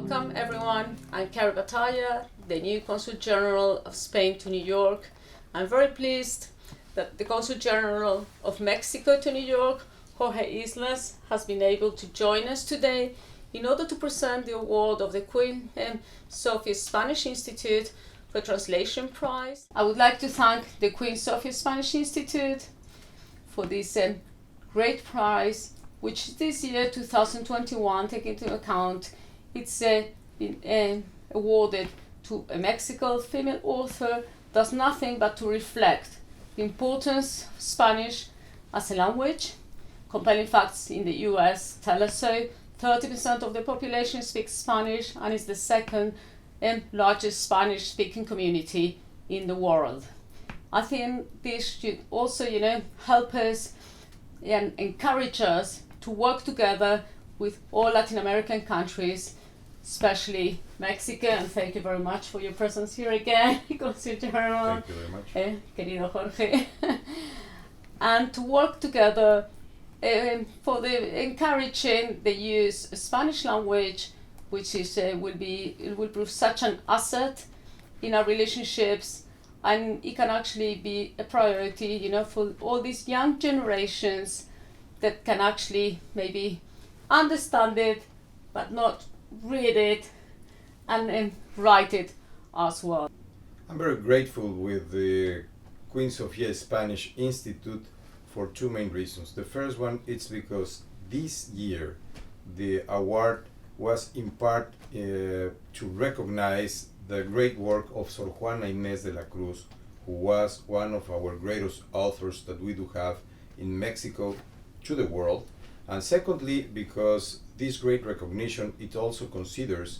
Welcome everyone. I'm Batalla, the new Consul General of Spain to New York. I'm very pleased that the Consul General of Mexico to New York, Jorge Islas, has been able to join us today in order to present the award of the Queen Sofi Spanish Institute for Translation Prize. I would like to thank the Queen Sofi Spanish Institute for this great prize, which this year, 2021, taking into account, it's been awarded to a Mexican female author, does nothing but to reflect the importance of Spanish as a language. Compelling facts in the US tell us so. 30% of the population speaks Spanish and is the second largest Spanish-speaking community in the world. I think this should also, help us and encourage us to work together with all Latin American countries, especially Mexico, and thank you very much for your presence here again, Consul General. Thank you very much. Querido Jorge. And to work together for the encouraging the use of Spanish language, which is will prove such an asset in our relationships, and it can actually be a priority, for all these young generations that can actually maybe understand it, but not read it and write it as well. I'm very grateful with the Queen Sofia Spanish Institute for two main reasons. The first one is because this year the award was in part to recognize the great work of Sor Juana Inés de la Cruz, who was one of our greatest authors that we do have in Mexico to the world. And secondly, because this great recognition, it also considers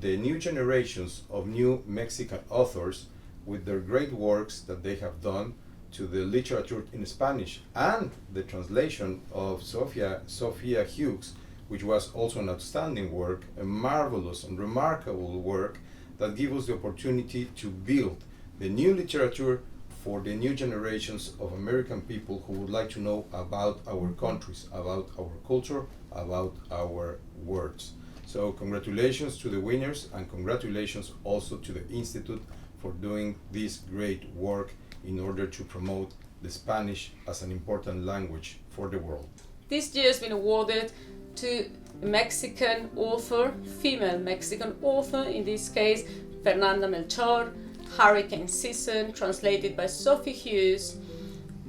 the new generations of new Mexican authors with their great works that they have done to the literature in Spanish, and the translation of Sofia Hughes, which was also an outstanding work, a marvelous and remarkable work that gives us the opportunity to build the new literature for the new generations of American people who would like to know about our countries, about our culture, about our words. So congratulations to the winners, and congratulations also to the Institute for doing this great work in order to promote the Spanish as an important language for the world. This year has been awarded to a Mexican author, female Mexican author, in this case, Fernanda Melchor, Hurricane Season, translated by Sofia Hughes,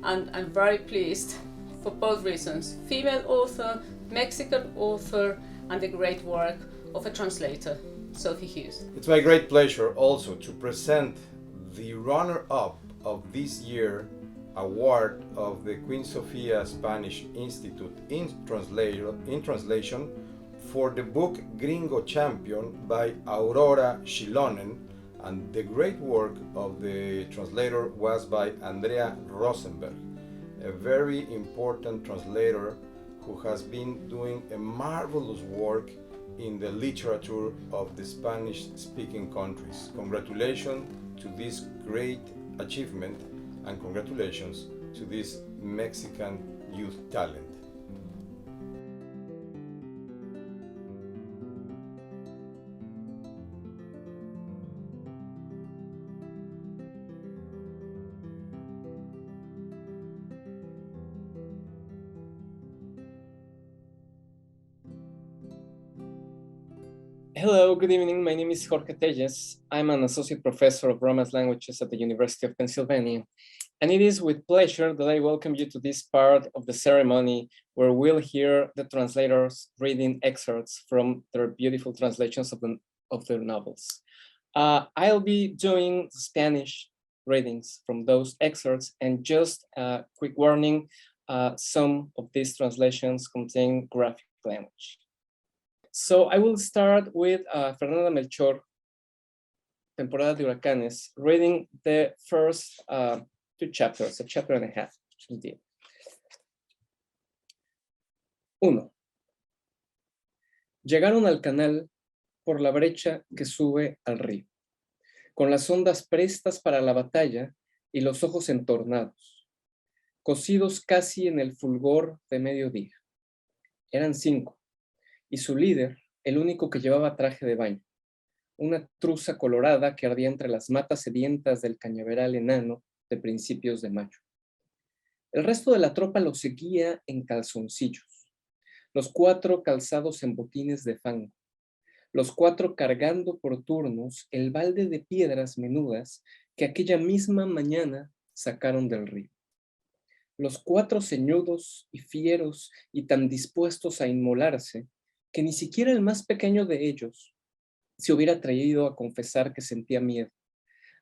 and I'm very pleased for both reasons: female author, Mexican author, and the great work of a translator, Sofia Hughes. It's my great pleasure also to present the runner-up of this year award of the Queen Sofia Spanish Institute in translation for the book Gringo Champion by Aurora Shilonen, and the great work of the translator was by Andrea Rosenberg, a very important translator who has been doing a marvelous work in the literature of the Spanish-speaking countries. Congratulations to this great achievement, and congratulations to this Mexican youth talent. Hello, good evening. My name is Jorge. I'm an associate professor of Romance languages at the University of Pennsylvania. And it is with pleasure that I welcome you to this part of the ceremony where we'll hear the translators reading excerpts from their beautiful translations of their novels. I'll be doing Spanish readings from those excerpts, and just a quick warning, some of these translations contain graphic language. So I will start with Fernanda Melchor, Temporada de Huracanes, reading the first two chapters, a chapter and a half, indeed. 1. Llegaron al canal por la brecha que sube al río, con las ondas prestas para la batalla y los ojos entornados, cosidos casi en el fulgor de mediodía. Eran 5. Y su líder, el único que llevaba traje de baño, una truza colorada que ardía entre las matas sedientas del cañaveral enano de principios de mayo. El resto de la tropa lo seguía en calzoncillos, los 4 calzados en botines de fango, los 4 cargando por turnos el balde de piedras menudas que aquella misma mañana sacaron del río. Los 4 ceñudos y fieros y tan dispuestos a inmolarse que ni siquiera el más pequeño de ellos se hubiera atrevido a confesar que sentía miedo,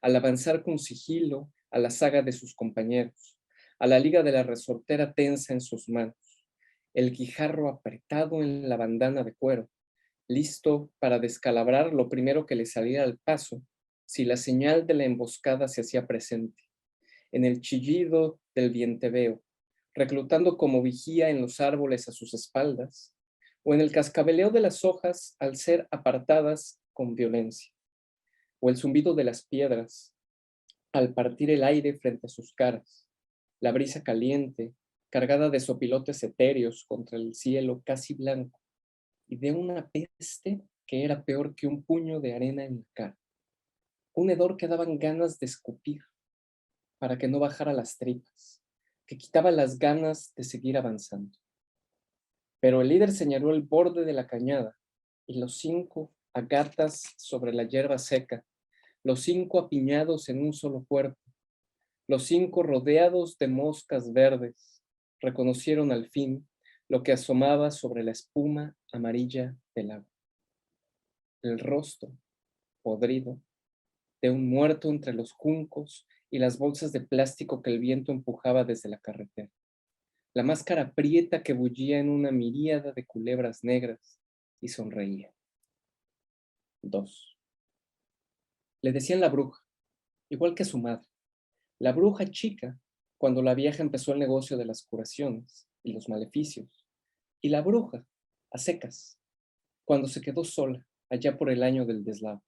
al avanzar con sigilo a la saga de sus compañeros, a la liga de la resortera tensa en sus manos, el guijarro apretado en la bandana de cuero, listo para descalabrar lo primero que le saliera al paso si la señal de la emboscada se hacía presente, en el chillido del vienteveo, reclutando como vigía en los árboles a sus espaldas, o en el cascabeleo de las hojas al ser apartadas con violencia, o el zumbido de las piedras al partir el aire frente a sus caras, la brisa caliente, cargada de sopilotes etéreos contra el cielo casi blanco, y de una peste que era peor que un puño de arena en la cara, un hedor que daban ganas de escupir para que no bajara las tripas, que quitaba las ganas de seguir avanzando. Pero el líder señaló el borde de la cañada y los 5 a gatas sobre la hierba seca, los 5 apiñados en un solo cuerpo, los 5 rodeados de moscas verdes, reconocieron al fin lo que asomaba sobre la espuma amarilla del agua. El rostro podrido de un muerto entre los juncos y las bolsas de plástico que el viento empujaba desde la carretera. La máscara prieta que bullía en una miríada de culebras negras y sonreía. 2. Le decían la bruja, igual que su madre. La bruja chica, cuando la vieja empezó el negocio de las curaciones y los maleficios. Y la bruja, a secas, cuando se quedó sola, allá por el año del deslave.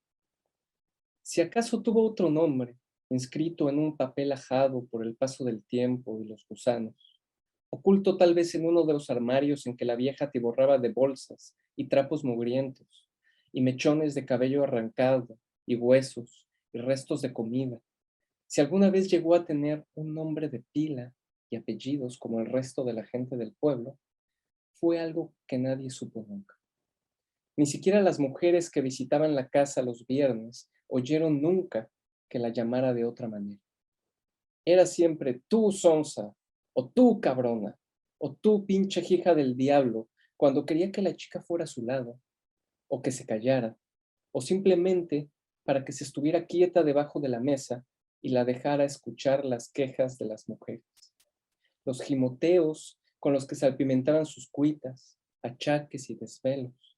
Si acaso tuvo otro nombre, inscrito en un papel ajado por el paso del tiempo y los gusanos, oculto tal vez en uno de los armarios en que la vieja atiborraba de bolsas y trapos mugrientos, y mechones de cabello arrancado, y huesos, y restos de comida. Si alguna vez llegó a tener un nombre de pila y apellidos como el resto de la gente del pueblo, fue algo que nadie supo nunca. Ni siquiera las mujeres que visitaban la casa los viernes oyeron nunca que la llamara de otra manera. Era siempre tú, sonsa, o tú, cabrona, o tú, pinche hija del diablo, cuando quería que la chica fuera a su lado, o que se callara, o simplemente para que se estuviera quieta debajo de la mesa y la dejara escuchar las quejas de las mujeres. Los gimoteos con los que salpimentaban sus cuitas, achaques y desvelos,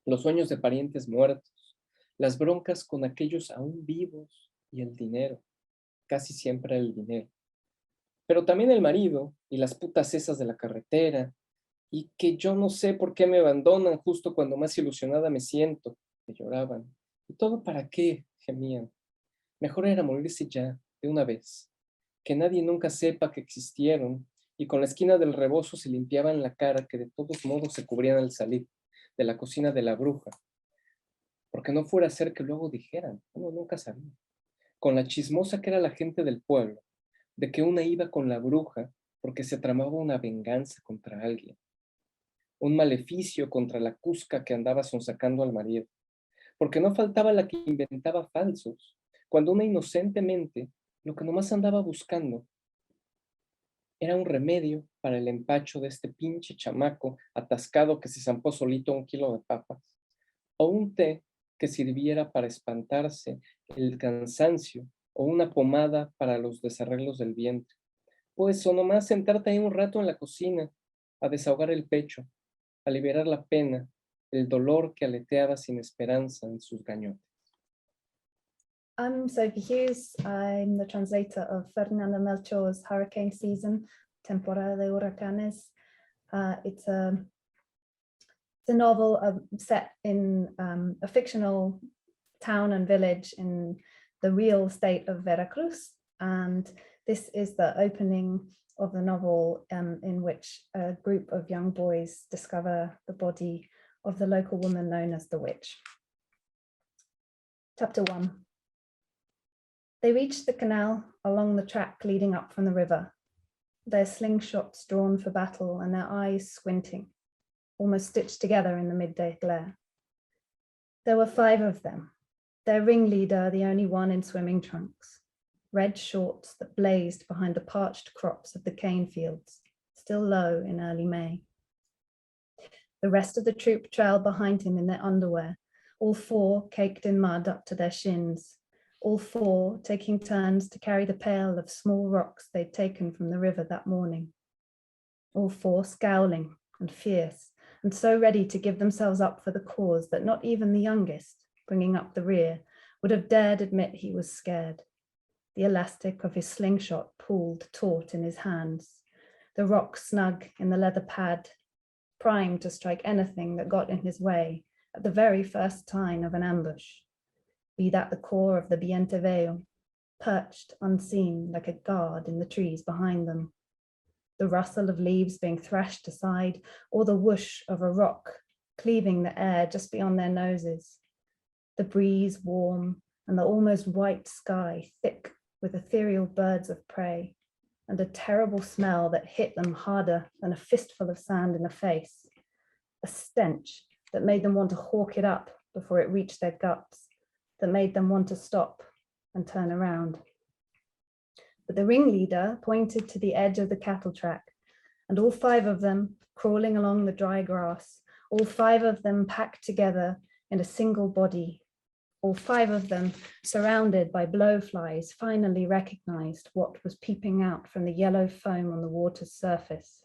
los sueños de parientes muertos, las broncas con aquellos aún vivos y el dinero, casi siempre el dinero. Pero también el marido y las putas esas de la carretera, y que yo no sé por qué me abandonan justo cuando más ilusionada me siento, que lloraban. ¿Y todo para qué?, gemían. Mejor era morirse ya, de una vez, que nadie nunca sepa que existieron, y con la esquina del rebozo se limpiaban la cara que de todos modos se cubrían al salir de la cocina de la bruja, porque no fuera a ser que luego dijeran, uno nunca sabía, con la chismosa que era la gente del pueblo, de que una iba con la bruja porque se tramaba una venganza contra alguien, un maleficio contra la cusca que andaba sonsacando al marido, porque no faltaba la que inventaba falsos, cuando una inocentemente lo que nomás andaba buscando era un remedio para el empacho de este pinche chamaco atascado que se zampó solito 1 kilo de papas, o un té que sirviera para espantarse el cansancio, o una pomada para los desarreglos del vientre. Pues o nomás sentarte ahí un rato en la cocina a desahogar el pecho, a liberar la pena, el dolor que aleteaba sin esperanza en sus gañotes. I'm Sophie Hughes. I'm the translator of Fernando Melchor's Hurricane Season, Temporada de Huracanes. It's a novel set in a fictional town and village in the real state of Veracruz. And this is the opening of the novel in which a group of young boys discover the body of the local woman known as the witch. Chapter 1. They reached the canal along the track leading up from the river, their slingshots drawn for battle and their eyes squinting, almost stitched together in the midday glare. There were 5 of them, their ringleader the only one in swimming trunks, red shorts that blazed behind the parched crops of the cane fields, still low in early May. The rest of the troop trailed behind him in their underwear, all 4 caked in mud up to their shins, all 4 taking turns to carry the pail of small rocks they'd taken from the river that morning. All 4 scowling and fierce, and so ready to give themselves up for the cause that not even the youngest, bringing up the rear, would have dared admit he was scared. The elastic of his slingshot pulled taut in his hands, the rock snug in the leather pad, primed to strike anything that got in his way at the very first sign of an ambush, be that the core of the Biente Veo, perched unseen like a guard in the trees behind them, the rustle of leaves being thrashed aside, or the whoosh of a rock cleaving the air just beyond their noses, the breeze warm and the almost white sky thick with ethereal birds of prey, and a terrible smell that hit them harder than a fistful of sand in the face, a stench that made them want to hawk it up before it reached their guts, that made them want to stop and turn around. But the ringleader pointed to the edge of the cattle track, and all 5 of them crawling along the dry grass, all 5 of them packed together in a single body, all 5 of them surrounded by blowflies finally recognized what was peeping out from the yellow foam on the water's surface.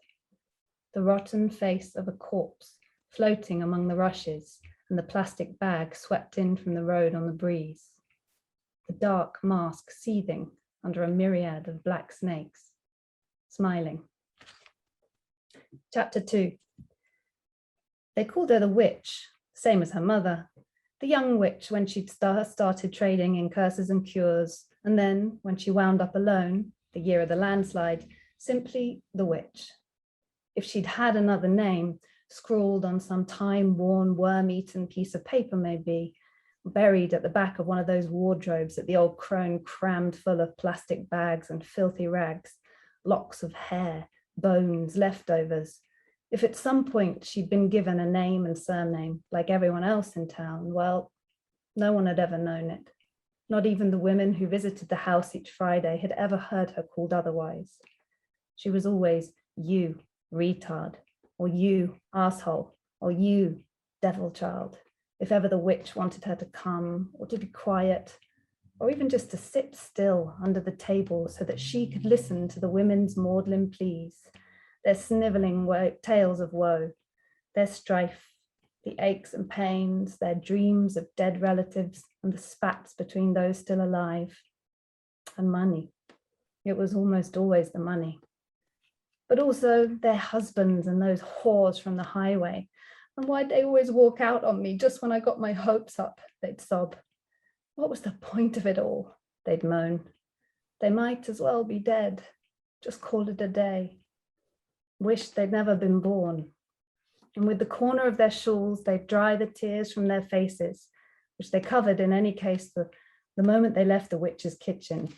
The rotten face of a corpse floating among the rushes and the plastic bag swept in from the road on the breeze. The dark mask seething under a myriad of black snakes, smiling. Chapter 2. They called her the witch, same as her mother, the young witch when she'd started trading in curses and cures, and then when she wound up alone, the year of the landslide, simply the witch. If she'd had another name, scrawled on some time-worn, worm-eaten piece of paper maybe, buried at the back of one of those wardrobes that the old crone crammed full of plastic bags and filthy rags, locks of hair, bones, leftovers. If at some point she'd been given a name and surname like everyone else in town, well, no one had ever known it. Not even the women who visited the house each Friday had ever heard her called otherwise. She was always you, retard, or you, asshole, or you, devil child, if ever the witch wanted her to come, or to be quiet, or even just to sit still under the table so that she could listen to the women's maudlin pleas, their sniveling tales of woe, their strife, the aches and pains, their dreams of dead relatives and the spats between those still alive. And money. It was almost always the money. But also their husbands and those whores from the highway. And why'd they always walk out on me just when I got my hopes up, they'd sob. What was the point of it all, they'd moan. They might as well be dead. Just call it a day. Wish they'd never been born. And with the corner of their shawls, they'd dry the tears from their faces, which they covered in any case the moment they left the witch's kitchen,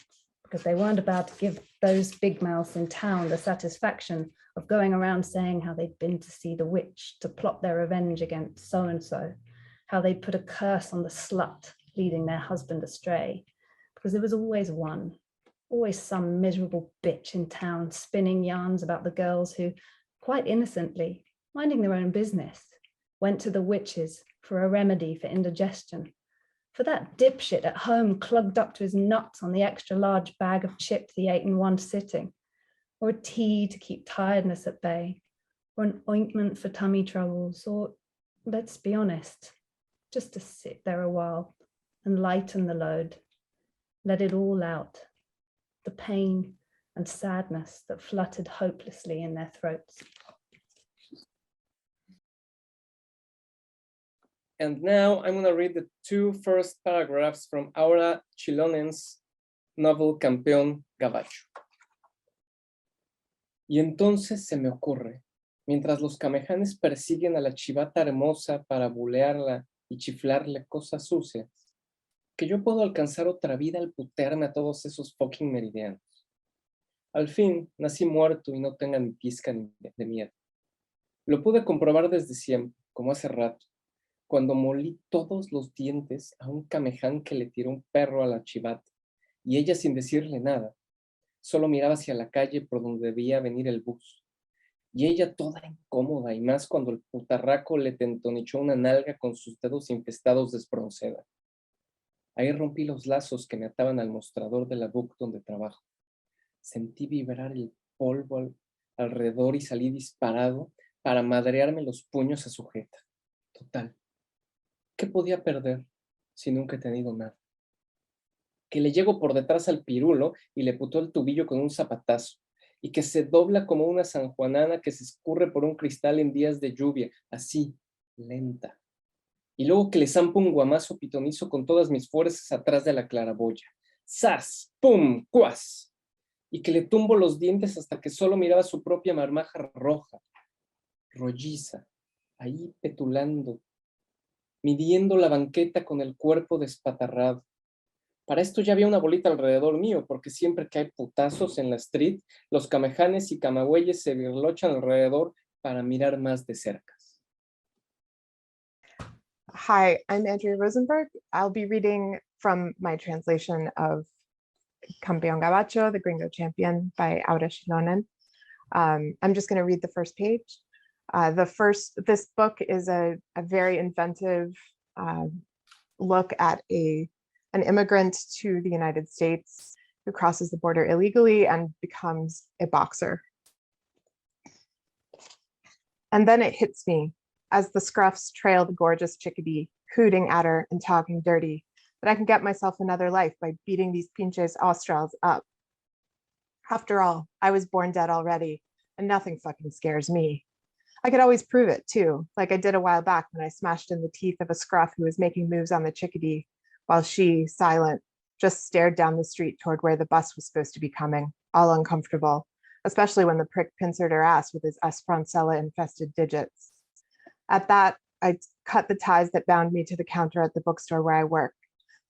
because they weren't about to give those big mouths in town the satisfaction of going around saying how they'd been to see the witch to plot their revenge against so-and-so, how they'd put a curse on the slut leading their husband astray, because there was always one, always some miserable bitch in town spinning yarns about the girls who, quite innocently, minding their own business, went to the witches for a remedy for indigestion, for that dipshit at home clugged up to his nuts on the extra large bag of chips he ate in one sitting, or a tea to keep tiredness at bay, or an ointment for tummy troubles, or, let's be honest, just to sit there a while and lighten the load, let it all out, the pain and sadness that fluttered hopelessly in their throats. And now I'm going to read the 2 first paragraphs from Aura Chilonen's novel Campeón Gabacho. Y entonces se me ocurre mientras los camejanes persiguen a la chivata hermosa para bulearla y chiflarle cosas sucias, que yo puedo alcanzar otra vida al putearme a todos esos fucking meridianos. Al fin, nací muerto y no tenga ni pizca de miedo. Lo pude comprobar desde siempre, como hace rato, cuando molí todos los dientes a un cameján que le tiró un perro a la chivata, y ella sin decirle nada, solo miraba hacia la calle por donde debía venir el bus. Y ella toda incómoda, y más cuando el putarraco le tentonichó una nalga con sus dedos infestados de espronceda. Ahí rompí los lazos que me ataban al mostrador de la BUC donde trabajo. Sentí vibrar el polvo alrededor y salí disparado para madrearme los puños a su jeta. Total, ¿qué podía perder si nunca he tenido nada? Que le llego por detrás al pirulo y le putó el tubillo con un zapatazo, y que se dobla como una sanjuanana que se escurre por un cristal en días de lluvia, así, lenta. Y luego que le zampo un guamazo pitonizo con todas mis fuerzas atrás de la claraboya. ¡Sas! ¡Pum! ¡Cuas! Y que le tumbo los dientes hasta que solo miraba su propia marmaja roja, rolliza, ahí petulando, midiendo la banqueta con el cuerpo despatarrado. Para esto ya había una bolita alrededor mío, porque siempre que hay putazos en la street, los camejanes y camagüeyes se birlochan alrededor para mirar más de cerca. Hi, I'm Andrea Rosenberg. I'll be reading from my translation of Campeón Gabacho, The Gringo Champion by Aura Shilonen. I'm just going to read the first page. This book is a very inventive look at an immigrant to the United States who crosses the border illegally and becomes a boxer. And then it hits me as the scruffs trail the gorgeous chickadee, hooting at her and talking dirty, that I can get myself another life by beating these pinches Australs up. After all, I was born dead already, and nothing fucking scares me. I could always prove it too, like I did a while back when I smashed in the teeth of a scruff who was making moves on the chickadee, while she, silent, just stared down the street toward where the bus was supposed to be coming, all uncomfortable, especially when the prick pincered her ass with his Esperanzella-infested digits. At that, I cut the ties that bound me to the counter at the bookstore where I work.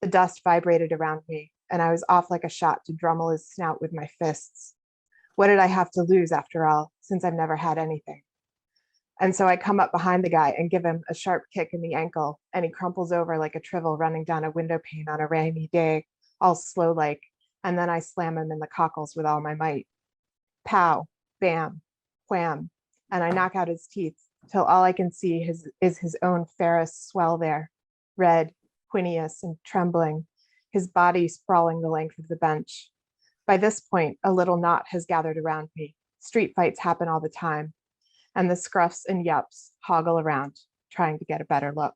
The dust vibrated around me, and I was off like a shot to drummel his snout with my fists. What did I have to lose after all, since I've never had anything? And so I come up behind the guy and give him a sharp kick in the ankle, and he crumples over like a trivel running down a window pane on a rainy day, all slow-like, and then I slam him in the cockles with all my might. Pow, bam, wham, and I knock out his teeth, till all I can see is his own Ferris swell there, red, quinneous, and trembling, his body sprawling the length of the bench. By this point, a little knot has gathered around me. Street fights happen all the time, and the scruffs and yups hoggle around, trying to get a better look.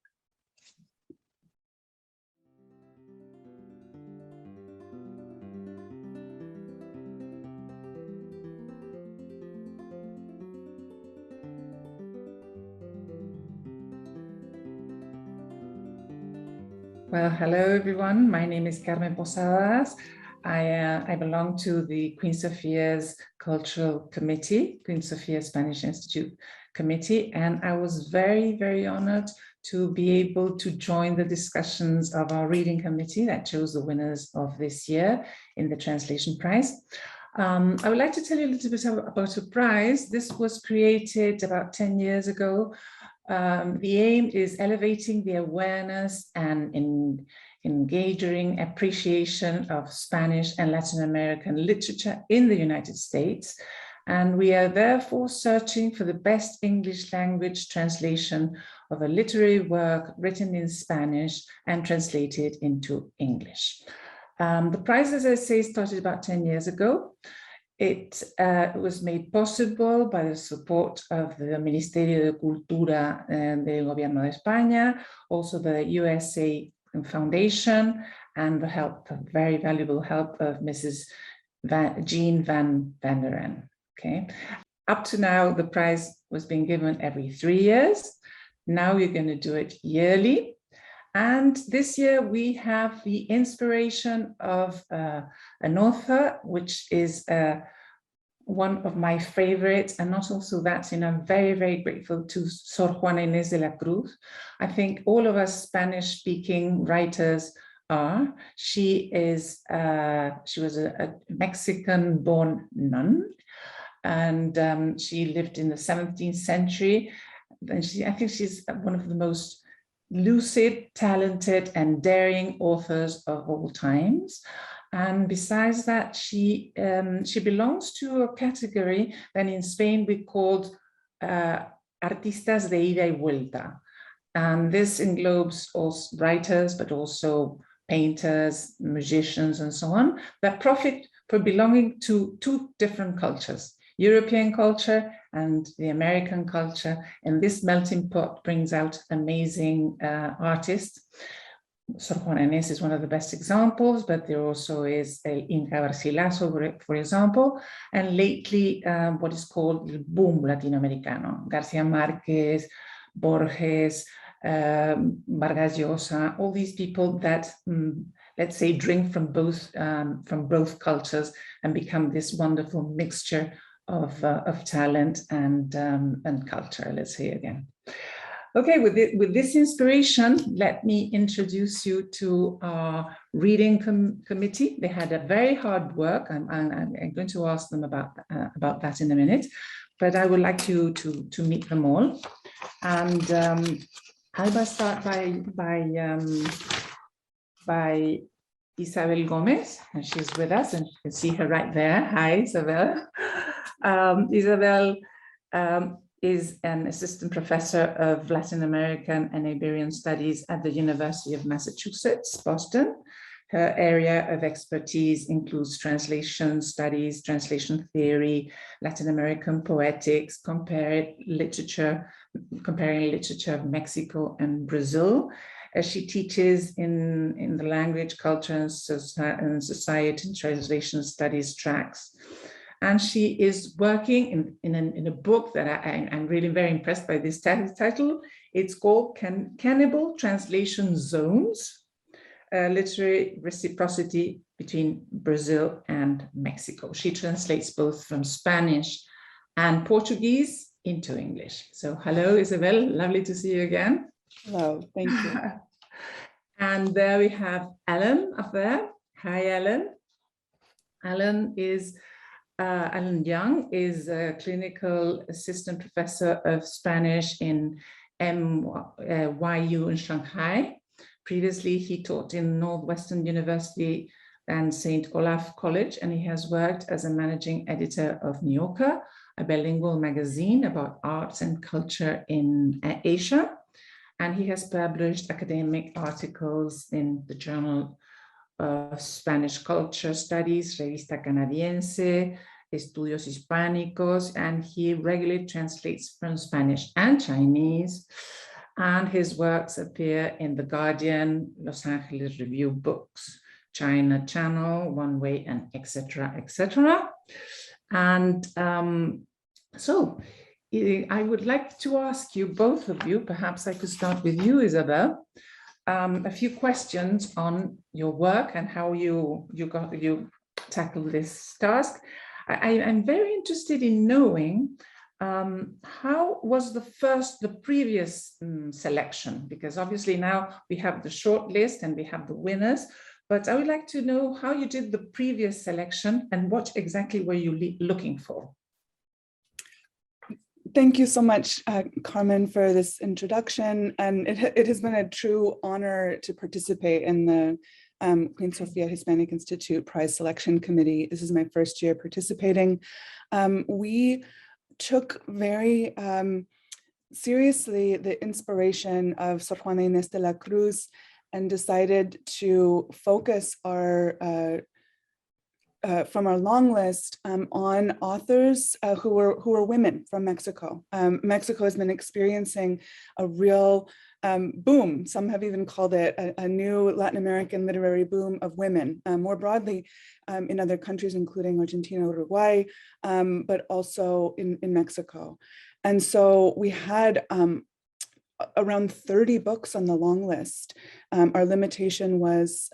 Well, hello everyone. My name is Carmen Posadas. I belong to the Queen Sofia's Cultural Committee, Queen Sofia Spanish Institute Committee, and I was very, very honored to be able to join the discussions of our reading committee that chose the winners of this year in the Translation Prize. I would like to tell you a little bit about the prize. This was created about 10 years ago. The aim is elevating the awareness and engaging appreciation of Spanish and Latin American literature in the United States. And we are therefore searching for the best English language translation of a literary work written in Spanish and translated into English. The prize, as I say, started about 10 years ago. It was made possible by the support of the Ministerio de Cultura del Gobierno de España, also the USA Foundation, and the help, very valuable help of Mrs. Jean van Vanderen. Okay. Up to now, the prize was being given every 3 years. Now we're going to do it yearly. And this year we have the inspiration of an author, which is one of my favorites, and not also that, I'm very, very grateful to Sor Juana Inés de la Cruz. I think all of us Spanish-speaking writers are. She was a Mexican-born nun, and she lived in the 17th century. And I think she's one of the most lucid, talented, and daring authors of all times. And besides that, she belongs to a category that in Spain we called artistas de ida y vuelta. And this englobes also writers, but also painters, musicians, and so on, that profit for belonging to two different cultures, European culture and the American culture. And this melting pot brings out amazing artists. Sor Juana Inés is one of the best examples, but there also is Inca Garcilaso, for example, and lately what is called the boom Latinoamericano, Garcia Marquez, Borges, Vargas Llosa, all these people that, let's say, drink from both cultures and become this wonderful mixture of talent and culture, let's say again. Okay, with this inspiration, let me introduce you to our reading committee. They had a very hard work. I'm going to ask them about that in a minute, but I would like to meet them all. And I will start by Isabel Gomez, and she's with us, and you can see her right there. Hi, Isabel. Isabel is an assistant professor of Latin American and Iberian Studies at the University of Massachusetts, Boston. Her area of expertise includes translation studies, translation theory, Latin American poetics, comparing literature of Mexico and Brazil. She teaches in the language, culture, and society and translation studies tracks. And she is working in a book that I'm really very impressed by this title. It's called Cannibal Translation Zones, Literary Reciprocity Between Brazil and Mexico. She translates both from Spanish and Portuguese into English. So hello, Isabel, lovely to see you again. Hello, thank you. And there we have Alan up there. Hi, Alan. Alan Young is a clinical assistant professor of Spanish in NYU in Shanghai. Previously, he taught in Northwestern University and St. Olaf College, and he has worked as a managing editor of New Yorker, a bilingual magazine about arts and culture in Asia. And he has published academic articles in the Journal of Spanish Culture Studies, Revista Canadiense, Estudios Hispánicos, and he regularly translates from Spanish and Chinese. And his works appear in The Guardian, Los Angeles Review Books, China Channel, One Way, and etc., etc. And so I would like to ask you, both of you, perhaps I could start with you, Isabel, a few questions on your work and how you tackled this task. I'm very interested in knowing how was the previous selection, because obviously now we have the short list and we have the winners, but I would like to know how you did the previous selection and what exactly were you looking for? Thank you so much, Carmen, for this introduction. And it has been a true honor to participate in the Queen Sofia Hispanic Institute Prize Selection Committee. This is my first year participating. We took very seriously the inspiration of Sor Juana Inés de la Cruz and decided to focus our from our long list on authors who were women from Mexico. Mexico has been experiencing a real boom. Some have even called it a new Latin American literary boom of women, more broadly in other countries, including Argentina, Uruguay, but also in Mexico. And so we had around 30 books on the long list. Our limitation was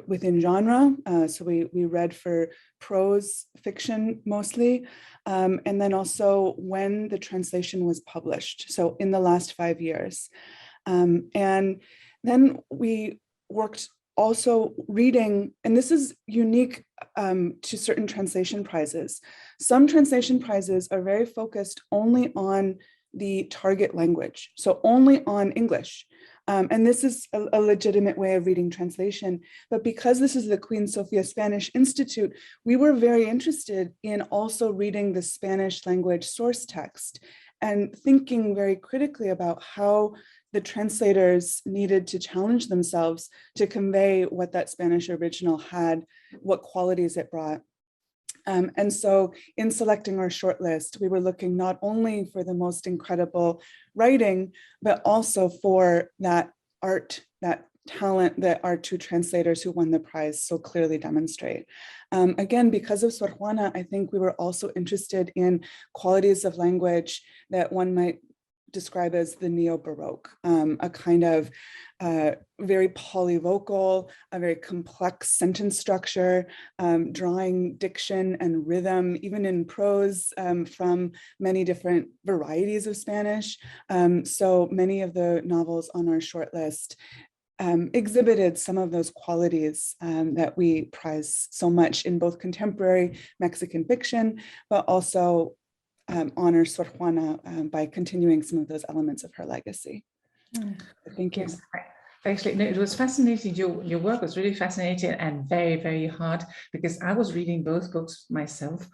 within genre. So we read for prose fiction mostly, and then also when the translation was published. So in the last 5 years. And then we worked also reading, and this is unique to certain translation prizes. Some translation prizes are very focused only on the target language, so only on English. And this is a legitimate way of reading translation. But because this is the Queen Sofia Spanish Institute, we were very interested in also reading the Spanish language source text and thinking very critically about how the translators needed to challenge themselves to convey what that Spanish original had, what qualities it brought. And so in selecting our shortlist, we were looking not only for the most incredible writing, but also for that art, that talent that our two translators who won the prize so clearly demonstrate. Again, because of Sor Juana, I think we were also interested in qualities of language that one might describe as the neo-Baroque, a kind of very polyvocal, a very complex sentence structure, drawing diction and rhythm, even in prose, from many different varieties of Spanish. So many of the novels on our shortlist exhibited some of those qualities that we prize so much in both contemporary Mexican fiction, but also honor Sor Juana by continuing some of those elements of her legacy. Thank you. Yes, actually, no, it was fascinating. Your work was really fascinating and very, very hard, because I was reading both books myself,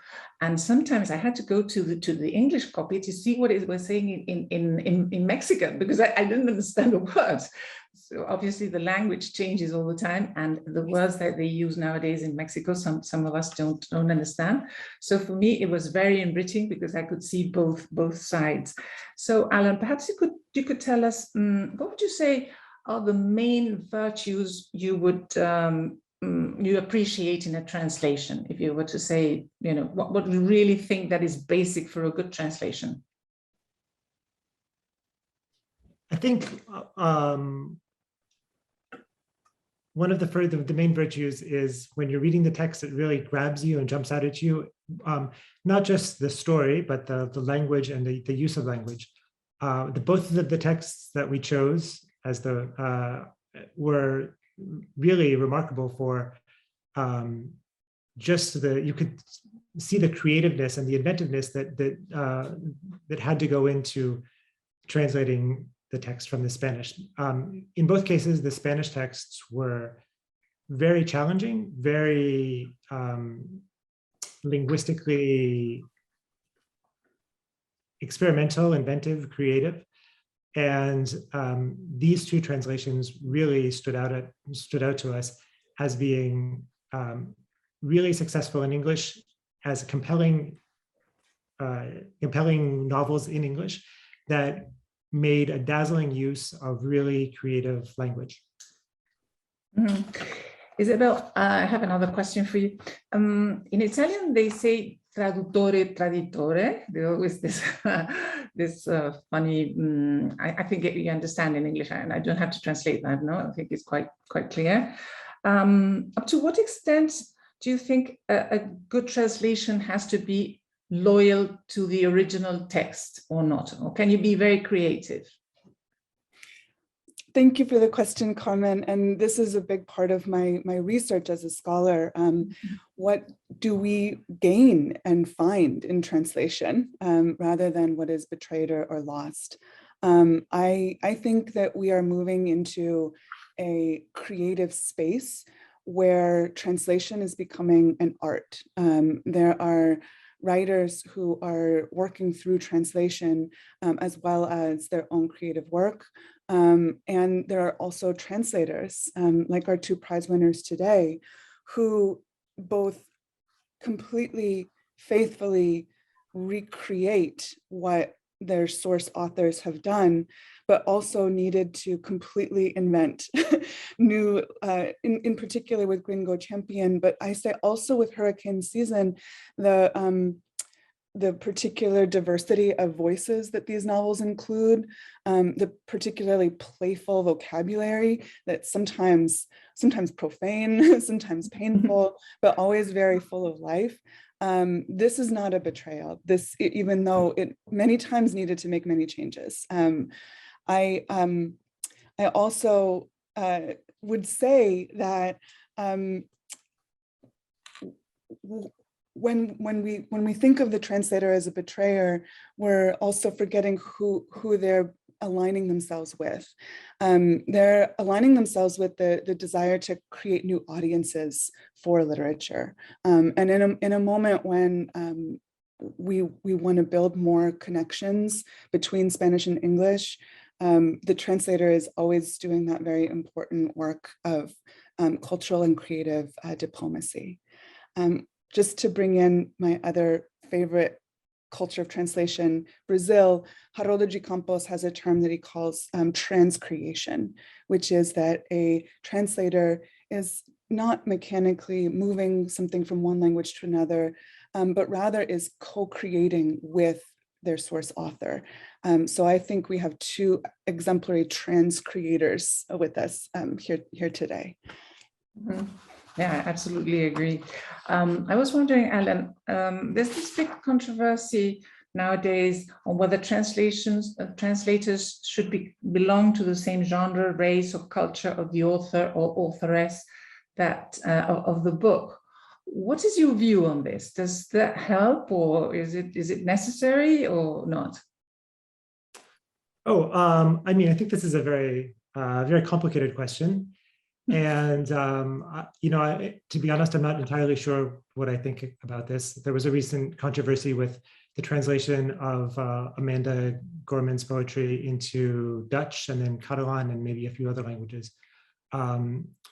and sometimes I had to go to the English copy to see what it was saying in Mexican, because I didn't understand the words. So obviously the language changes all the time, and the words that they use nowadays in Mexico, some of us don't understand. So for me, it was very enriching because I could see both sides. So Alan, perhaps you could tell us, what would you say are the main virtues you would you appreciate in a translation? If you were to say, what you really think that is basic for a good translation? I think one of the main virtues is when you're reading the text, it really grabs you and jumps out at you. Not just the story, but the language and the use of language. Both of the texts that we chose as were really remarkable for you could see the creativeness and the inventiveness that had to go into translating the text from the Spanish. In both cases, the Spanish texts were very challenging, very linguistically experimental, inventive, creative. And these two translations really stood out to us as being really successful in English, as compelling novels in English that made a dazzling use of really creative language. Mm-hmm. Isabel, I have another question for you. In Italian, they say traduttore, traditore. There always this funny. I think you understand in English, and I don't have to translate that. No, I think it's quite clear. Up to what extent do you think a good translation has to be loyal to the original text or not? Or can you be very creative? Thank you for the question, Carmen. And this is a big part of my research as a scholar. What do we gain and find in translation rather than what is betrayed or lost? I think that we are moving into a creative space where translation is becoming an art. There are writers who are working through translation as well as their own creative work. And there are also translators, like our two prize winners today, who both completely faithfully recreate what their source authors have done, but also needed to completely invent new, in particular with Gringo Champion, but I say also with Hurricane Season, the the particular diversity of voices that these novels include, the particularly playful vocabulary that sometimes profane, sometimes painful, but always very full of life. This is not a betrayal. This, even though it many times needed to make many changes. I also would say that when we think of the translator as a betrayer, we're also forgetting who they're aligning themselves with. They're aligning themselves with the desire to create new audiences for literature. And in a moment when we want to build more connections between Spanish and English, the translator is always doing that very important work of cultural and creative diplomacy. Just to bring in my other favorite culture of translation, Brazil, Haroldo de Campos has a term that he calls transcreation, which is that a translator is not mechanically moving something from one language to another, but rather is co-creating with their source author. So I think we have two exemplary trans creators with us here today. Mm-hmm. Yeah, I absolutely agree. I was wondering, Alan, there's this big controversy nowadays on whether translators should belong to the same genre, race, or culture of the author or authoress of the book. What is your view on this? Does that help, or is it necessary or not? Oh, I mean, I think this is a very complicated question. And, to be honest, I'm not entirely sure what I think about this. There was a recent controversy with the translation of Amanda Gorman's poetry into Dutch and then Catalan and maybe a few other languages,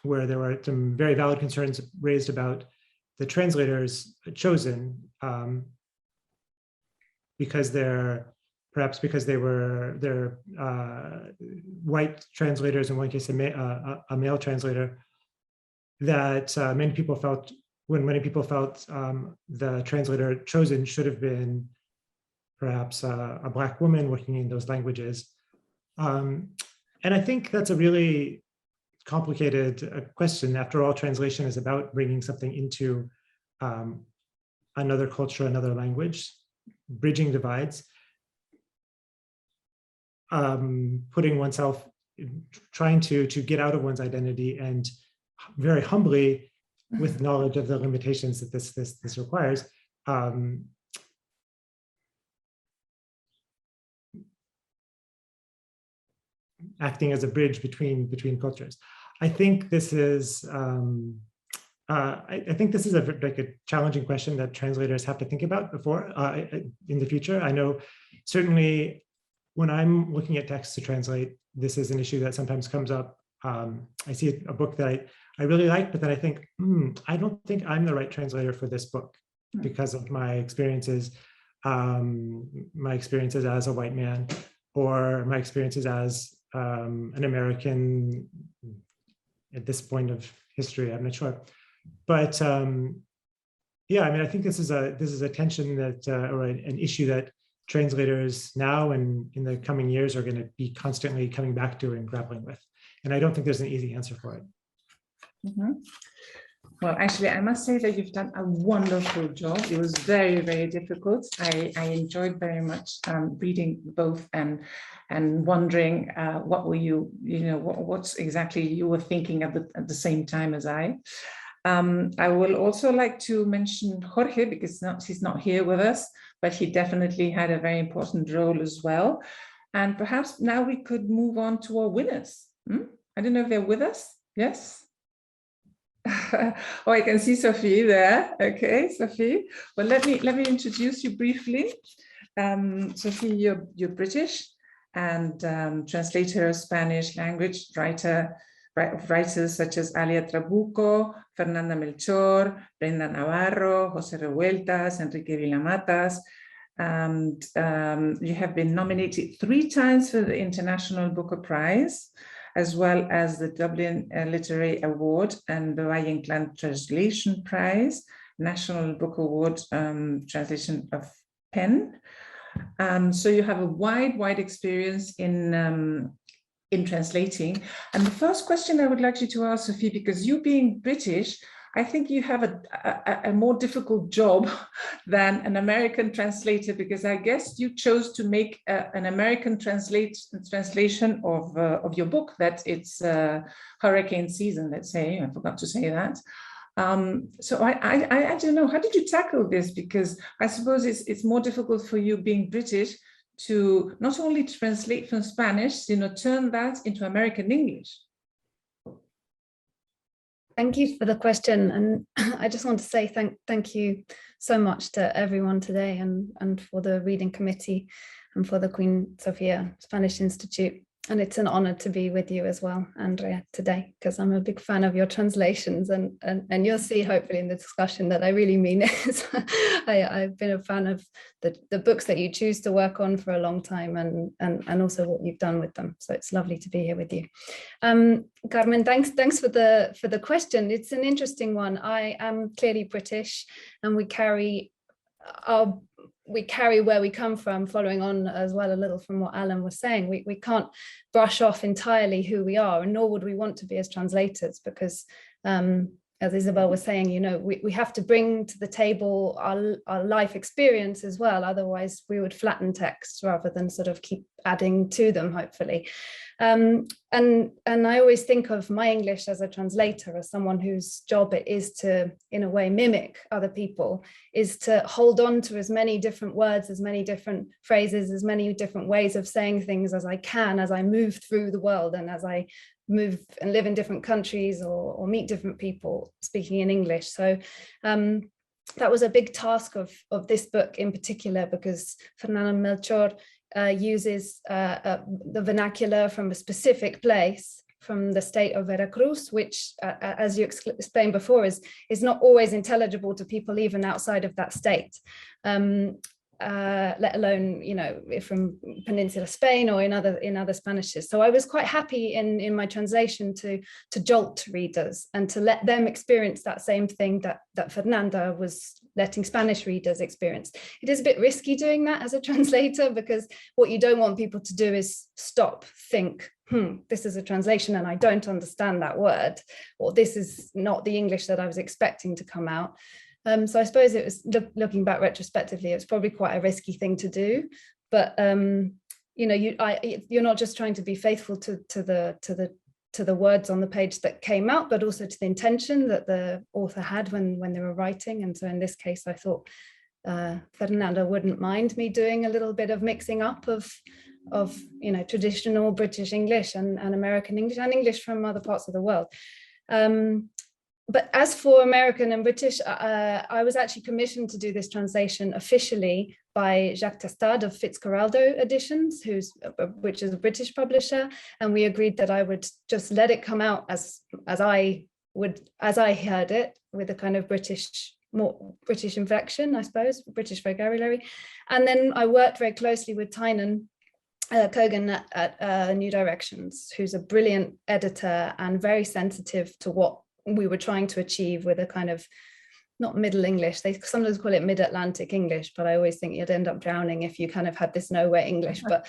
where there were some very valid concerns raised about the translators chosen because they're white translators, in one case a male translator, that many people felt the translator chosen should have been perhaps a Black woman working in those languages. And I think that's a really complicated question. After all, translation is about bringing something into another culture, another language, bridging divides. Putting oneself, trying to get out of one's identity, and very humbly, with knowledge of the limitations that this requires, acting as a bridge between cultures. I think this is I think this is a challenging question that translators have to think about before in the future. I know certainly, when I'm looking at texts to translate, this is an issue that sometimes comes up. I see a book that I really like, but then I think, I don't think I'm the right translator for this book because of my experiences as a white man, or my experiences as an American at this point of history. I'm not sure, but yeah, I mean, I think this is a tension that, or an issue that translators now and in the coming years are going to be constantly coming back to and grappling with. And I don't think there's an easy answer for it. Mm-hmm. Well, actually, I must say that you've done a wonderful job. It was very, very difficult. I enjoyed very much reading both and wondering what were what's exactly you were thinking at the same time as I. I will also like to mention Jorge, because he's not here with us, but he definitely had a very important role as well. And perhaps now we could move on to our winners. I don't know if they're with us. Yes? Oh, I can see Sophie there. Okay, Sophie. Well, let me introduce you briefly. Sophie, you're British and translator of Spanish language, writers such as Alia Trabuco, Fernanda Melchor, Brenda Navarro, José Revueltas, Enrique Villamatas. And you have been nominated 3 times for the International Booker Prize, as well as the Dublin Literary Award and the Valle Inclán Translation Prize, National Book Award, translation of pen. So you have a wide experience in translating. And the first question I would like you to ask, Sophie, because you being British, I think you have a more difficult job than an American translator, because I guess you chose to make an American translation of your book, that it's hurricane season, let's say. I forgot to say that. So I don't know, how did you tackle this? Because I suppose it's more difficult for you being British to not only translate from Spanish, turn that into American English. Thank you for the question. And I just want to say thank you so much to everyone today, and for the reading committee and for the Queen Sofia Spanish Institute. And it's an honor to be with you as well, Andrea, today, because I'm a big fan of your translations, and you'll see hopefully in the discussion that I really mean it. I've been a fan of the books that you choose to work on for a long time, and also what you've done with them. So it's lovely to be here with you. Carmen, thanks for the question. It's an interesting one. I am clearly British, and we carry where we come from, following on as well a little from what Alan was saying. We can't brush off entirely who we are, and nor would we want to be as translators, because as Isabel was saying, we have to bring to the table our life experience as well. Otherwise we would flatten text rather than sort of keep adding to them, hopefully. And I always think of my English as a translator, as someone whose job it is to, in a way, mimic other people, is to hold on to as many different words, as many different phrases, as many different ways of saying things as I can, as I move through the world, and as I move and live in different countries or meet different people speaking in English. So that was a big task of this book in particular, because Fernando Melchor uses the vernacular from a specific place, from the state of Veracruz, which, as you explained before, is not always intelligible to people even outside of that state. Let alone, from Peninsula Spain or in other Spanishes. So I was quite happy in my translation to jolt readers and to let them experience that same thing that Fernanda was letting Spanish readers experience. It is a bit risky doing that as a translator, because what you don't want people to do is stop, think, this is a translation and I don't understand that word, or this is not the English that I was expecting to come out. So I suppose it was, looking back retrospectively, it's probably quite a risky thing to do, but you're not just trying to be faithful to the words on the page that came out, but also to the intention that the author had when they were writing. And so in this case, I thought Fernanda wouldn't mind me doing a little bit of mixing up of traditional British English and American English and English from other parts of the world. But as for American and British, I was actually commissioned to do this translation officially by Jacques Testard of Fitzcarraldo Editions, which is a British publisher, and we agreed that I would just let it come out as I heard it, with a kind of more British inflection, I suppose, British vocabulary. And then I worked very closely with Tynan Cogan at New Directions, who's a brilliant editor and very sensitive to what we were trying to achieve with a kind of, not Middle English, they sometimes call it Mid-Atlantic English, but I always think you'd end up drowning if you kind of had this nowhere English, but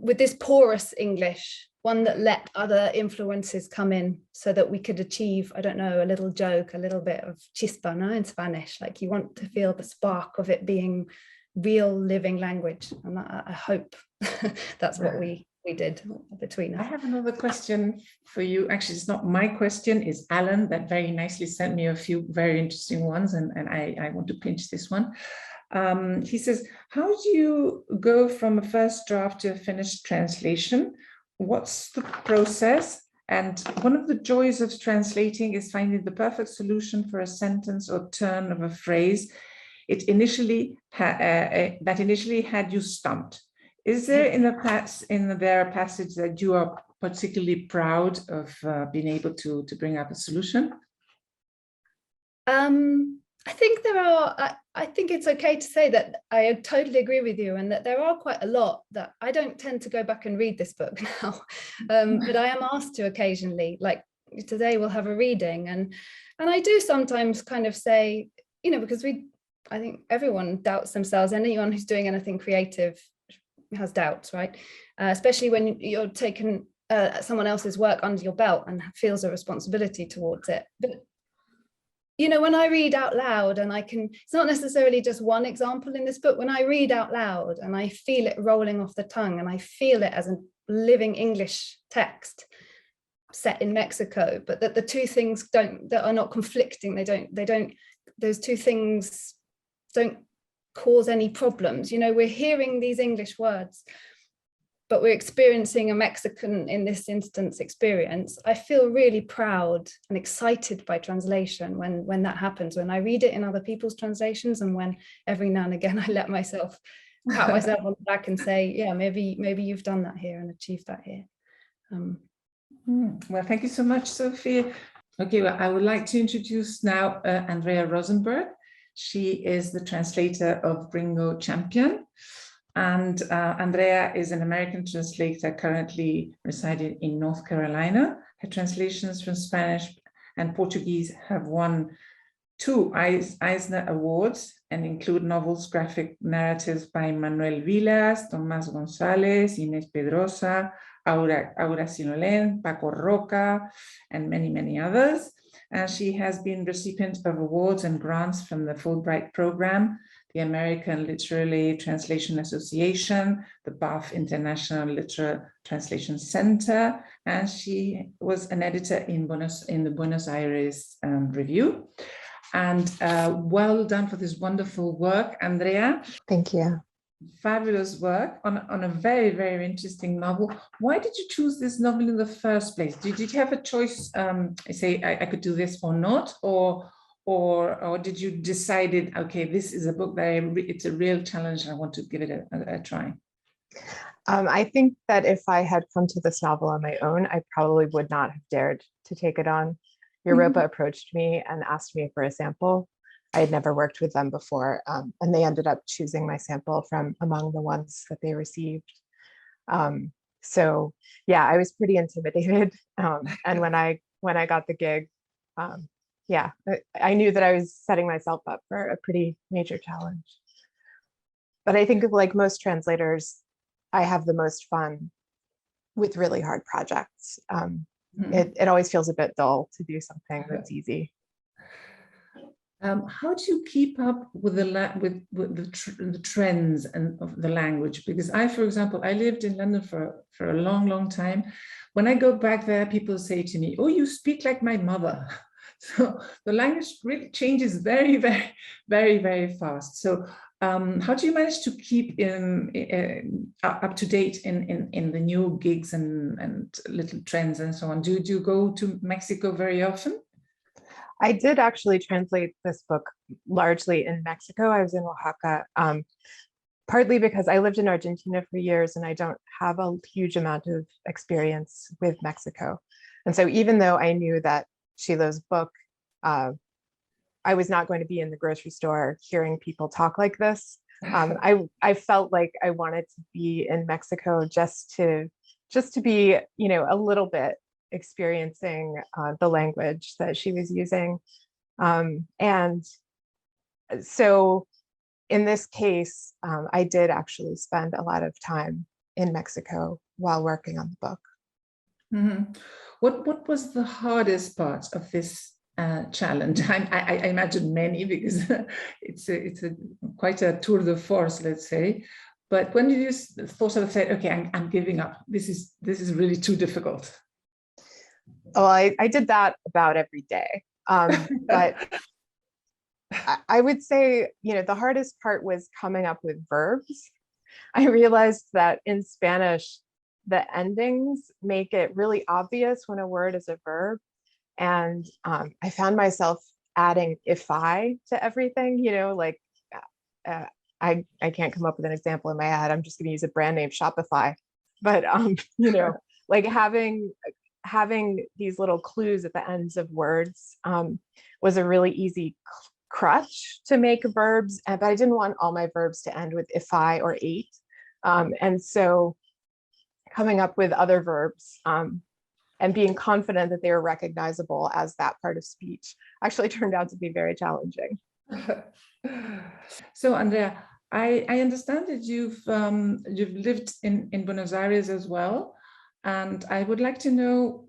with this porous English, one that let other influences come in so that we could achieve, I don't know, a little joke, a little bit of chispa, no, in Spanish, like you want to feel the spark of it being real living language. And I hope that's what we did between us. I have another question for you. Actually, it's not my question, it's Alan that very nicely sent me a few very interesting ones, and I want to pinch this one. He says, how do you go from a first draft to a finished translation? What's the process? And one of the joys of translating is finding the perfect solution for a sentence or turn of a phrase that initially had you stumped. Is there in there a passage that you are particularly proud of being able to bring up a solution? I think there are. I think it's okay to say that I totally agree with you, and that there are quite a lot that I don't tend to go back and read this book now, but I am asked to occasionally. Like today, we'll have a reading, and I do sometimes kind of say, because we I think everyone doubts themselves. Anyone who's doing anything creative has doubts, right? Especially when you're taking someone else's work under your belt and feels a responsibility towards it. But you know, when I read out loud, and it's not necessarily just one example in this book, when I read out loud and I feel it rolling off the tongue and I feel it as a living English text set in Mexico, but that the two things that are not conflicting, those two things don't cause any problems. You know, we're hearing these English words, but we're experiencing a Mexican, in this instance, experience. I feel really proud and excited by translation when that happens, when I read it in other people's translations, and when every now and again I let myself pat myself on the back and say, yeah, maybe you've done that here and achieved that here. Well, thank you so much, Sophia. Okay, well, I would like to introduce now Andrea Rosenberg. She is the translator of Gringo Champion. And Andrea is an American translator currently residing in North Carolina. Her translations from Spanish and Portuguese have won 2 Eisner Awards and include novels, graphic narratives by Manuel Vilas, Tomás González, Inés Pedrosa, Aura Sinolen, Paco Roca, and many, many others. And she has been recipient of awards and grants from the Fulbright Program, the American Literary Translation Association, the Bath International Literary Translation Center, and she was an editor in the Buenos Aires Review. And well done for this wonderful work, Andrea. Thank you. Fabulous work on a very, very interesting novel. Why did you choose this novel in the first place? Did you have a choice, say I could do this or not, or did you decided, okay, this is a book that it's a real challenge and I want to give it a try? I think that if I had come to this novel on my own, I probably would not have dared to take it on. Europa approached me and asked me for a sample. I had never worked with them before, and they ended up choosing my sample from among the ones that they received. So yeah, I was pretty intimidated. And when I got the gig, yeah, I knew that I was setting myself up for a pretty major challenge. But I think, like most translators, I have the most fun with really hard projects. It always feels a bit dull to do something that's easy. How do you keep up with the trends and of the language? Because for example, I lived in London for a long, long time. When I go back there, people say to me, "Oh, you speak like my mother." So the language really changes very, very, very, very fast. So how do you manage to keep up to date in the new gigs and little trends and so on? Do you go to Mexico very often? I did actually translate this book largely in Mexico. I was in Oaxaca, partly because I lived in Argentina for years and I don't have a huge amount of experience with Mexico. And so even though I knew that Sheila's book, I was not going to be in the grocery store hearing people talk like this. I felt like I wanted to be in Mexico just to be, you know, a little bit experiencing the language that she was using. And so in this case, I did actually spend a lot of time in Mexico while working on the book. Mm-hmm. What was the hardest part of this challenge? I imagine many, because it's quite a tour de force, let's say. But when did you sort of say, okay, I'm giving up. This is really too difficult. Oh, I did that about every day. But I would say, you know, the hardest part was coming up with verbs. I realized that in Spanish, the endings make it really obvious when a word is a verb. And I found myself adding "if-I" to everything, you know, like I can't come up with an example in my head. I'm just going to use a brand name, Shopify. But, you know, like having these little clues at the ends of words was a really easy crutch to make verbs. But I didn't want all my verbs to end with "if-I" or "ate." And so coming up with other verbs and being confident that they were recognizable as that part of speech actually turned out to be very challenging. So, Andrea, I understand that you've lived in Buenos Aires as well, and I would like to know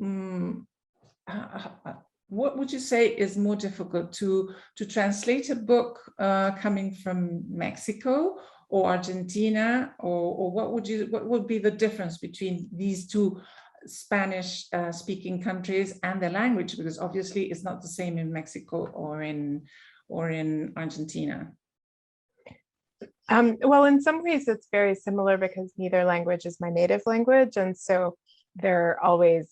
what would you say is more difficult to translate a book coming from Mexico or Argentina, or what would be the difference between these two Spanish speaking countries and the language, because obviously it's not the same in Mexico or in Argentina. Well, in some ways it's very similar because neither language is my native language. And so there are always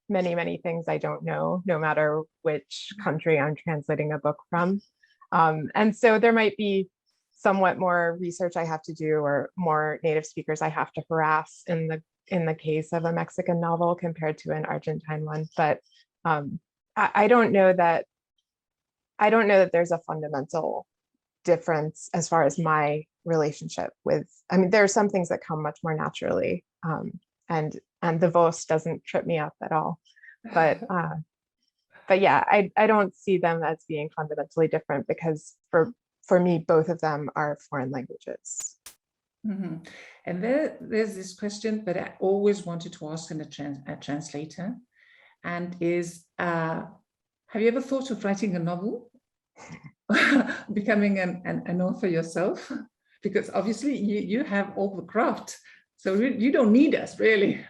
many, many things I don't know, no matter which country I'm translating a book from. And so there might be somewhat more research I have to do or more native speakers I have to harass in the case of a Mexican novel compared to an Argentine one. But I don't know that there's a fundamental difference as far as my relationship with, I mean, there are some things that come much more naturally, and the voice doesn't trip me up at all. But yeah, I don't see them as being fundamentally different because for me, both of them are foreign languages. Mm-hmm. And there's this question that I always wanted to ask in a translator, and is, have you ever thought of writing a novel? Becoming an author yourself? Because obviously you have all the craft, so you don't need us really.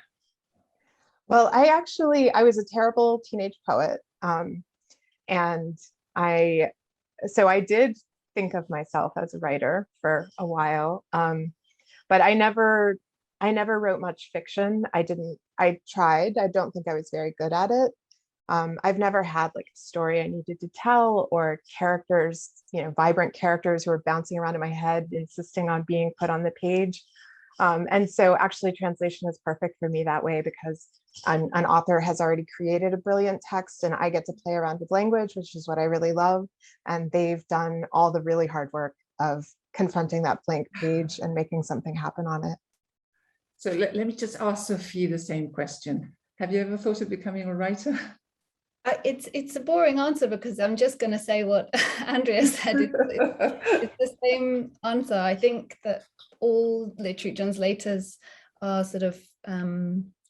Well, I was a terrible teenage poet, and I did think of myself as a writer for a while, but I never wrote much fiction. I tried. I don't think I was very good at it. I've never had like a story I needed to tell, or characters, vibrant characters who are bouncing around in my head, insisting on being put on the page. And so actually translation is perfect for me that way, because an author has already created a brilliant text and I get to play around with language, which is what I really love. And they've done all the really hard work of confronting that blank page and making something happen on it. So let me just ask Sophie the same question. Have you ever thought of becoming a writer? It's a boring answer because I'm just going to say what Andrea said. It's the same answer. I think that all literary translators are sort of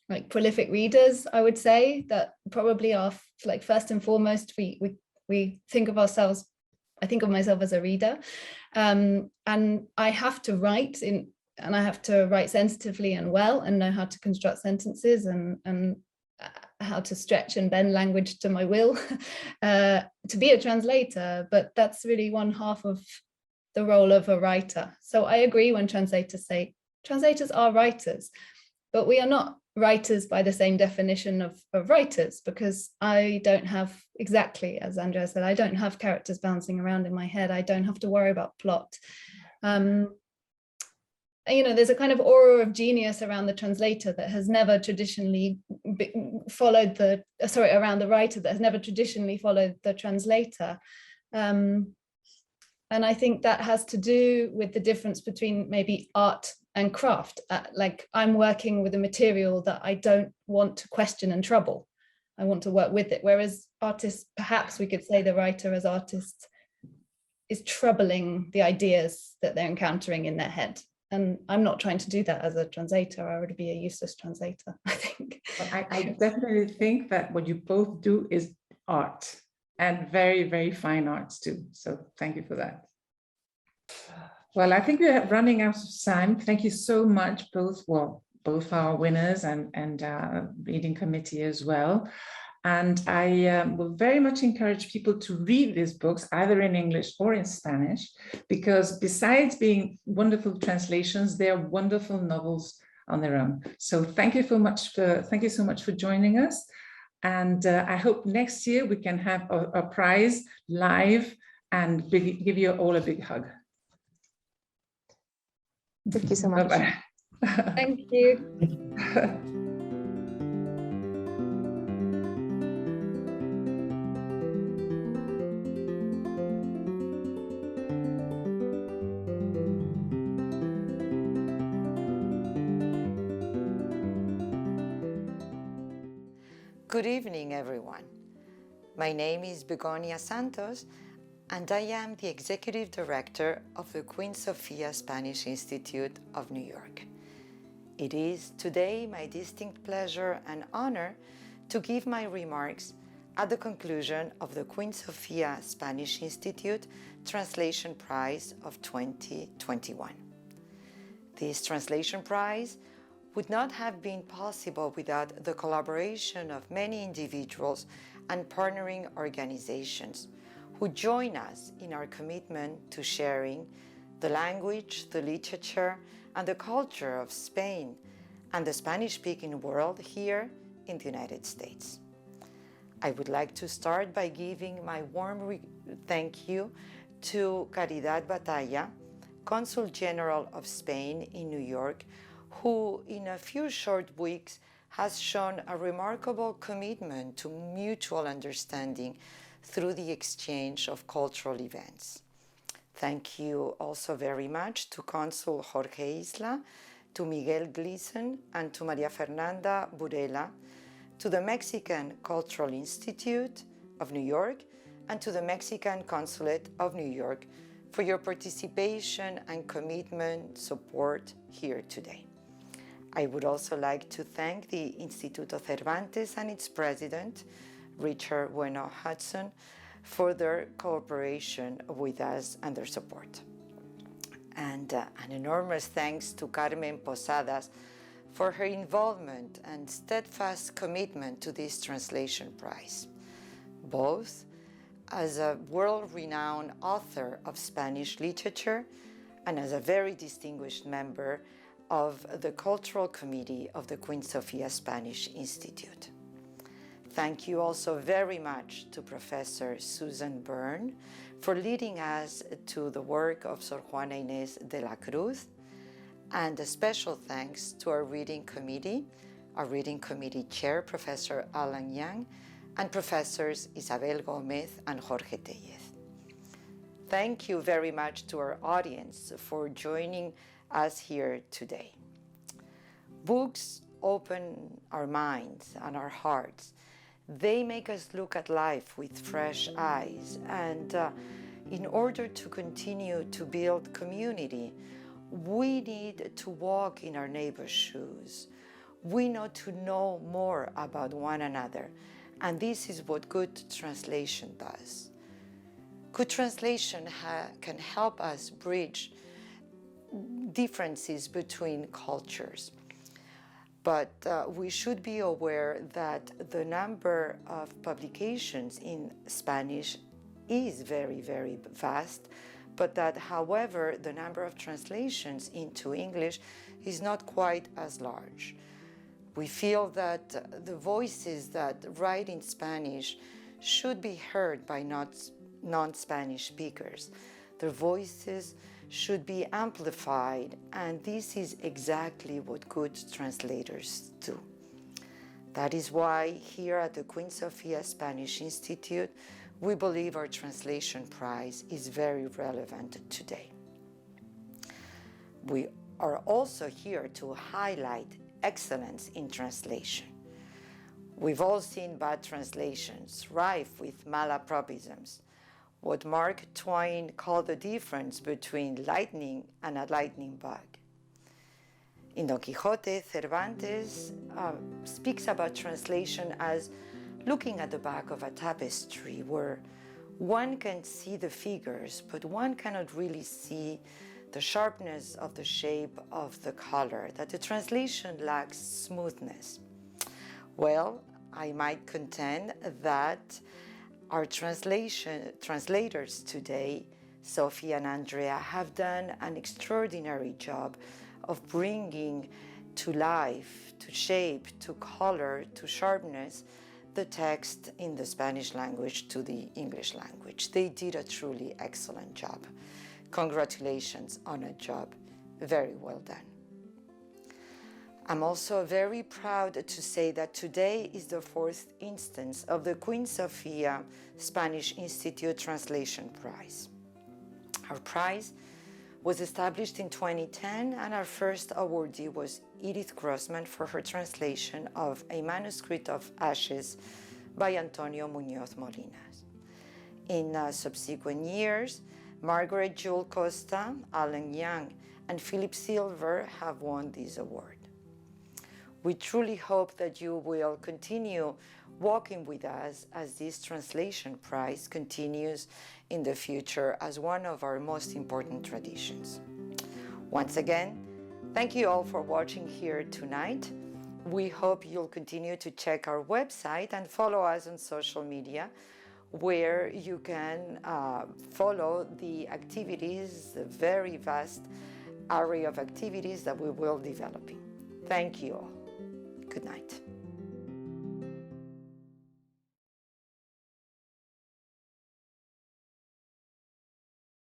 like prolific readers. I would say that probably are like first and foremost we think of ourselves. I think of myself as a reader, and I have to write and I have to write sensitively and well, and know how to construct sentences and how to stretch and bend language to my will to be a translator. But that's really one half of the role of a writer. So I agree when translators say translators are writers, but we are not writers by the same definition of writers, because I don't have, exactly as Andrea said, I don't have characters bouncing around in my head. I don't have to worry about plot. There's a kind of aura of genius around the translator that has never traditionally followed around the writer that has never traditionally followed the translator. And I think that has to do with the difference between maybe art and craft. Like I'm working with a material that I don't want to question and trouble. I want to work with it. Whereas artists, perhaps we could say the writer as artist is troubling the ideas that they're encountering in their head. And I'm not trying to do that as a translator. I would be a useless translator, I think. I definitely think that what you both do is art, and very, very fine arts too. So thank you for that. Well, I think we're running out of time. Thank you so much, both our winners and reading committee as well. And I will very much encourage people to read these books, either in English or in Spanish, because besides being wonderful translations, they are wonderful novels on their own. So thank you so much for joining us. And I hope next year we can have a prize live and give you all a big hug. Thank you so much. Bye-bye. Thank you. Good evening, everyone. My name is Begonia Santos. and I am the Executive Director of the Queen Sofia Spanish Institute of New York. It is today my distinct pleasure and honor to give my remarks at the conclusion of the Queen Sofia Spanish Institute Translation Prize of 2021. This translation prize would not have been possible without the collaboration of many individuals and partnering organizations who join us in our commitment to sharing the language, the literature, and the culture of Spain and the Spanish-speaking world here in the United States. I would like to start by giving my warm thank you to Caridad Batalla, Consul General of Spain in New York, who in a few short weeks has shown a remarkable commitment to mutual understanding through the exchange of cultural events. Thank you also very much to Consul Jorge Islas, to Miguel Gleason, and to Maria Fernanda Burela, to the Mexican Cultural Institute of New York, and to the Mexican Consulate of New York for your participation and commitment support here today. I would also like to thank the Instituto Cervantes and its president, Richard Bueno Hudson, for their cooperation with us and their support. And an enormous thanks to Carmen Posadas for her involvement and steadfast commitment to this translation prize, both as a world-renowned author of Spanish literature and as a very distinguished member of the Cultural Committee of the Queen Sofia Spanish Institute. Thank you also very much to Professor Susan Byrne for leading us to the work of Sor Juana Inés de la Cruz, and a special thanks to our reading committee chair, Professor Alan Yang, and Professors Isabel Gomez and Jorge Tellez. Thank you very much to our audience for joining us here today. Books open our minds and our hearts. They make us look at life with fresh eyes, and in order to continue to build community, we need to walk in our neighbor's shoes. We need to know more about one another, and this is what good translation does. Good translation can help us bridge differences between cultures. But we should be aware that the number of publications in Spanish is very, very vast, but that, however, the number of translations into English is not quite as large. We feel that the voices that write in Spanish should be heard by non-Spanish speakers. Their voices should be amplified, and this is exactly what good translators do. That is why here at the Queen Sofia Spanish Institute, we believe our translation prize is very relevant today. We are also here to highlight excellence in translation. We've all seen bad translations, rife with malapropisms, what Mark Twain called the difference between lightning and a lightning bug. In Don Quixote, Cervantes speaks about translation as looking at the back of a tapestry where one can see the figures, but one cannot really see the sharpness of the shape of the color, that the translation lacks smoothness. Well, I might contend that our translators today, Sofia and Andrea, have done an extraordinary job of bringing to life, to shape, to color, to sharpness, the text in the Spanish language to the English language. They did a truly excellent job. Congratulations on a job very well done. I'm also very proud to say that today is the 4th instance of the Queen Sofia Spanish Institute Translation Prize. Our prize was established in 2010, and our first awardee was Edith Grossman for her translation of A Manuscript of Ashes by Antonio Muñoz Molinas. In subsequent years, Margaret Jewel Costa, Alan Young, and Philip Silver have won this award. We truly hope that you will continue walking with us as this translation prize continues in the future as one of our most important traditions. Once again, thank you all for watching here tonight. We hope you'll continue to check our website and follow us on social media, where you can follow the activities, the very vast array of activities that we will be developing. Thank you all. Good night.